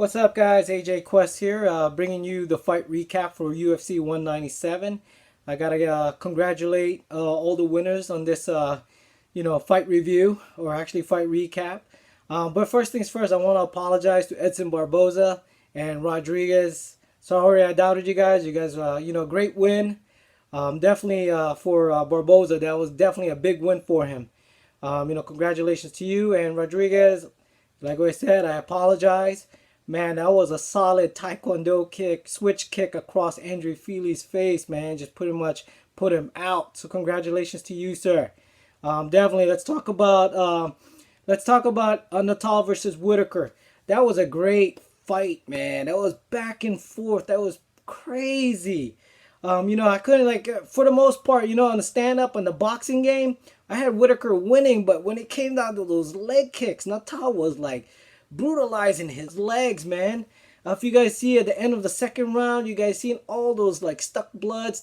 What's up, guys? AJQuest here, bringing you the fight recap for UFC 197. I gotta congratulate all the winners on this, fight review, or actually fight recap. But first things first, I want to apologize to Edson Barboza and Rodriguez. Sorry, I doubted you guys. You guys, great win. Definitely for Barboza, that was definitely a big win for him. Congratulations to you and Rodriguez. Like I said, I apologize. Man, that was a solid Taekwondo kick, switch kick across Andrew Feely's face, man. Just pretty much put him out. So congratulations to you, sir. Definitely, let's talk about Natal versus Whitaker. That was a great fight, man. That was back and forth. That was crazy. I couldn't for the most part, on the stand up and the boxing game, I had Whitaker winning, but when it came down to those leg kicks, Natal was like brutalizing his legs, man. If you guys see at the end of the second round, you guys seen all those like stuck blood,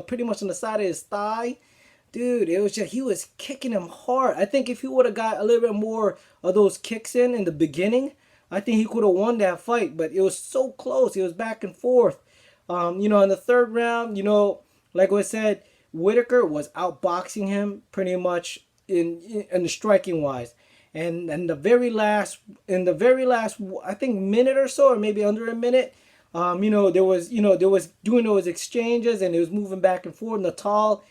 pretty much on the side of his thigh. Dude, it was just, he was kicking him hard. I think if he would have got a little bit more of those kicks in the beginning, I think he could have won that fight. But it was so close. It was back and forth. In the third round, like I said, Whitaker was outboxing him pretty much in the striking wise. And in the very last I think minute or so, or maybe under a minute, there was doing those exchanges and it was moving back and forth. Natal,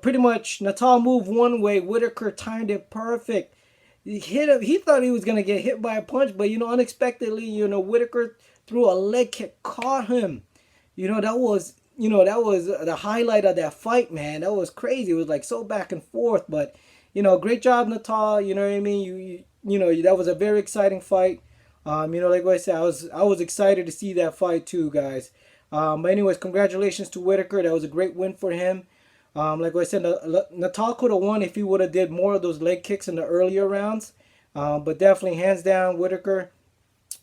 pretty much Natal moved one way, Whitaker timed it perfect. He hit him, he thought he was gonna get hit by a punch, but unexpectedly, Whitaker threw a leg kick, caught him. That was the highlight of that fight, man. That was crazy. It was like so back and forth, but great job, Natal. You know what I mean? That was a very exciting fight. Like I said, I was excited to see that fight too, guys. But anyways, congratulations to Whitaker. That was a great win for him. Like I said, Natal could have won if he would have did more of those leg kicks in the earlier rounds. But definitely, hands down, Whitaker.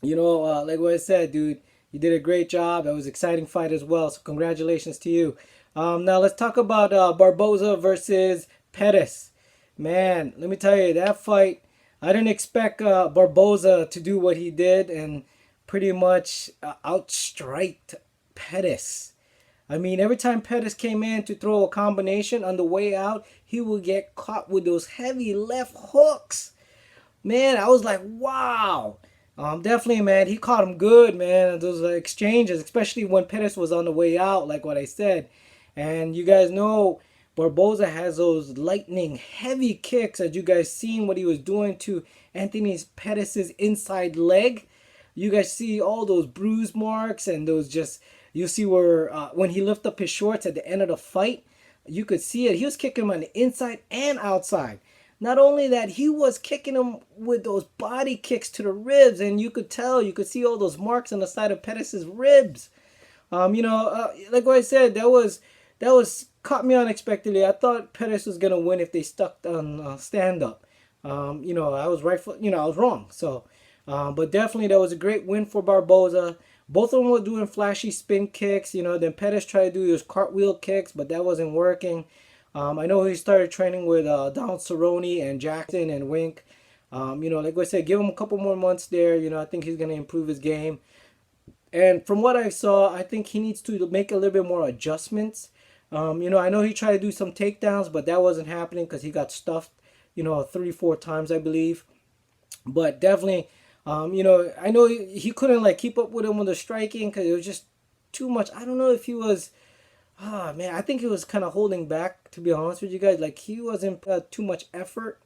Like what I said, dude, you did a great job. That was an exciting fight as well. So congratulations to you. Now let's talk about Barboza versus Pettis. Man, let me tell you, that fight, I didn't expect Barboza to do what he did and pretty much outstrike Pettis. I mean, every time Pettis came in to throw a combination on the way out, he would get caught with those heavy left hooks. Man, I was like, wow. Definitely, man, he caught him good, man. Those exchanges, especially when Pettis was on the way out, like what I said. And you guys know Barboza has those lightning heavy kicks, as you guys seen what he was doing to Anthony Pettis' inside leg. You guys see all those bruise marks and those you see where when he lifted up his shorts at the end of the fight, you could see it. He was kicking him on the inside and outside. Not only that, he was kicking him with those body kicks to the ribs, and you could see all those marks on the side of Pettis' ribs. Like what I said, that was caught me unexpectedly. I thought Pettis was gonna win if they stuck on stand up. I was I was wrong. So, but definitely that was a great win for Barboza. Both of them were doing flashy spin kicks. Then Pettis tried to do his cartwheel kicks, but that wasn't working. I know he started training with Don Cerrone and Jackson and Wink. Like I said, give him a couple more months there. I think he's gonna improve his game. And from what I saw, I think he needs to make a little bit more adjustments. I know he tried to do some takedowns, but that wasn't happening because he got stuffed, 3-4 times, I believe. But definitely, I know he couldn't keep up with him with the striking because it was just too much. I don't know if he was, man, I think he was kind of holding back, to be honest with you guys. Like he wasn't too much effort,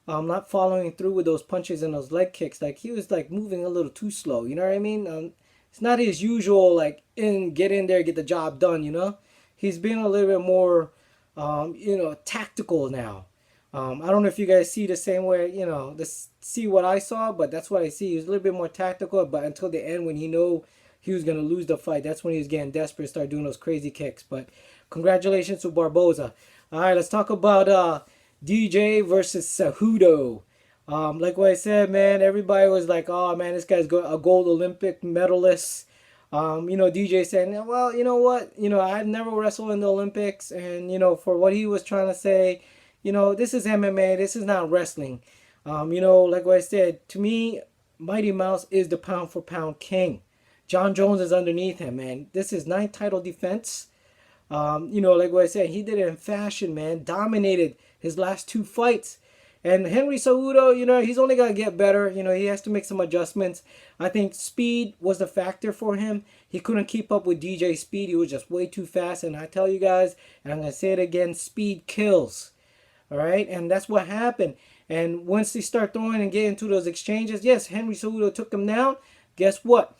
not following through with those punches and those leg kicks. Like he was moving a little too slow. You know what I mean? It's not his usual get in there, get the job done. He's been a little bit more, tactical now. I don't know if you guys see the same way, see what I saw, but that's what I see. He was a little bit more tactical, but until the end when he knew he was going to lose the fight, that's when he was getting desperate, start doing those crazy kicks. But congratulations to Barboza. All right, let's talk about DJ versus Cejudo. Like what I said, man, everybody was like, oh, man, this guy's a gold Olympic medalist. DJ saying, well, you know what? I've never wrestled in the Olympics. And, for what he was trying to say, this is MMA. This is not wrestling. Like what I said, to me, Mighty Mouse is the pound for pound king. John Jones is underneath him, man. This is 9th title defense. Like what I said, he did it in fashion, man. Dominated his last 2 fights. And Henry Cejudo, he's only got to get better. He has to make some adjustments. I think speed was the factor for him. He couldn't keep up with DJ Speed. He was just way too fast. And I tell you guys, and I'm going to say it again, speed kills. All right? And that's what happened. And once they start throwing and getting into those exchanges, yes, Henry Cejudo took him down. Guess what?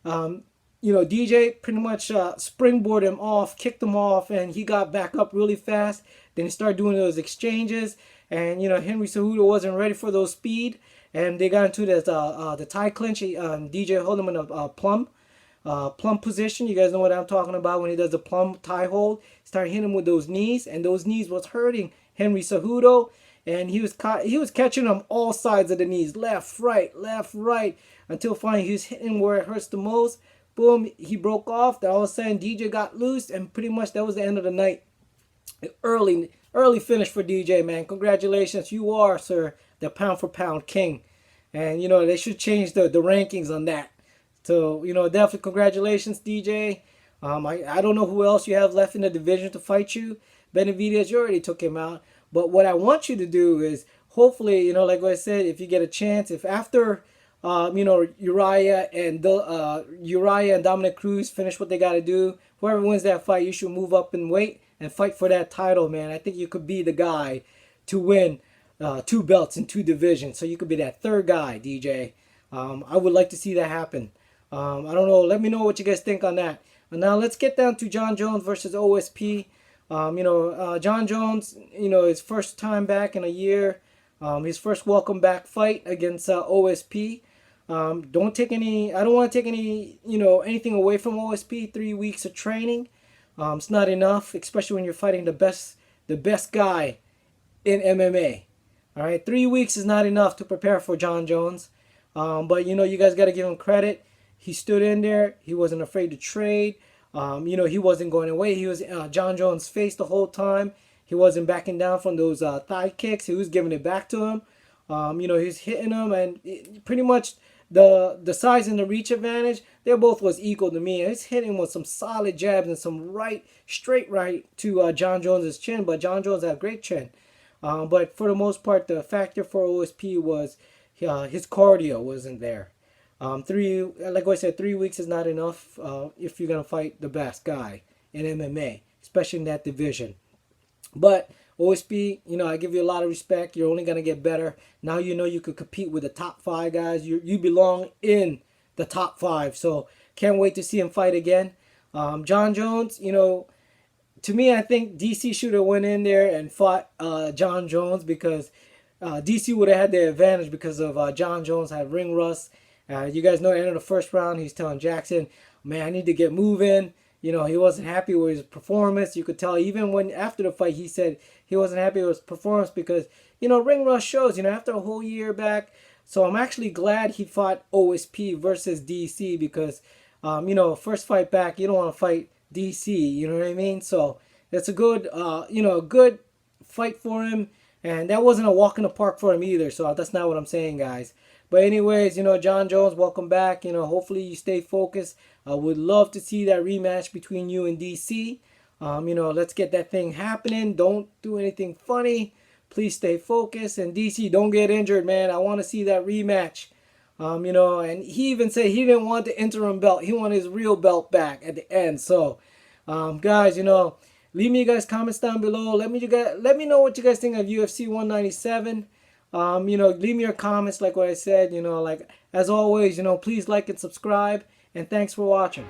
DJ pretty much springboarded him off, kicked him off, and he got back up really fast. Then he started doing those exchanges. And, Henry Cejudo wasn't ready for those speed. And they got into this, the tie clinch. DJ held him in a plum position. You guys know what I'm talking about when he does the plum tie hold. Started hitting him with those knees. And those knees was hurting Henry Cejudo. And he was catching him all sides of the knees. Left, right. Until finally he was hitting where it hurts the most. Boom, he broke off. Then all of a sudden DJ got loose. And pretty much that was the end of the night. Early finish for DJ, man. Congratulations. You are, sir, the pound for pound king. And, they should change the rankings on that. So, definitely congratulations, DJ. I don't know who else you have left in the division to fight you. Benavidez, you already took him out. But what I want you to do is, hopefully, like what I said, if you get a chance, if after, Uriah and Dominic Cruz finish what they got to do, whoever wins that fight, you should move up in weight and fight for that title, man. I think you could be the guy to win 2 belts in 2 divisions. So you could be that 3rd guy, DJ. I would like to see that happen. I don't know. Let me know what you guys think on that. And now let's get down to John Jones versus OSP. John Jones, his first time back in a year. His first welcome back fight against OSP. I don't want to take any, anything away from OSP. 3 weeks of training. It's not enough, especially when you're fighting the best guy in MMA. All right, 3 weeks is not enough to prepare for John Jones. But you guys got to give him credit. He stood in there. He wasn't afraid to trade. He wasn't going away. He was John Jones' face the whole time. He wasn't backing down from those thigh kicks. He was giving it back to him. He's hitting him, and pretty much the size and the reach advantage, they both was equal to me. He's hitting with some solid jabs and some straight right to John Jones' chin, but John Jones had a great chin. But for the most part, the factor for OSP was his cardio wasn't there. Like I said, 3 weeks is not enough if you're gonna fight the best guy in MMA, especially in that division. But OSP, I give you a lot of respect. You're only gonna get better. Now you could compete with the top 5 guys. You belong in the top 5. So can't wait to see him fight again. John Jones, to me, I think DC should have went in there and fought John Jones because DC would have had the advantage because of John Jones had ring rust. You guys know at the end of the first round, he's telling Jackson, man, I need to get moving. He wasn't happy with his performance. You could tell even when after the fight, he said he wasn't happy with his performance because, ring rust shows, after a whole year back. So I'm actually glad he fought OSP versus DC because, first fight back, you don't want to fight DC, you know what I mean? So it's a good, a good fight for him. And that wasn't a walk in the park for him either. So that's not what I'm saying, guys. But anyways, John Jones, welcome back. Hopefully you stay focused. I would love to see that rematch between you and DC. Let's get that thing happening. Don't do anything funny. Please stay focused. And DC, don't get injured, man. I want to see that rematch. And he even said he didn't want the interim belt. He wanted his real belt back at the end. So, guys, leave me you guys comments down below. Let me know what you guys think of UFC 197. Leave me your comments like what I said. Like as always, please like and subscribe. And thanks for watching.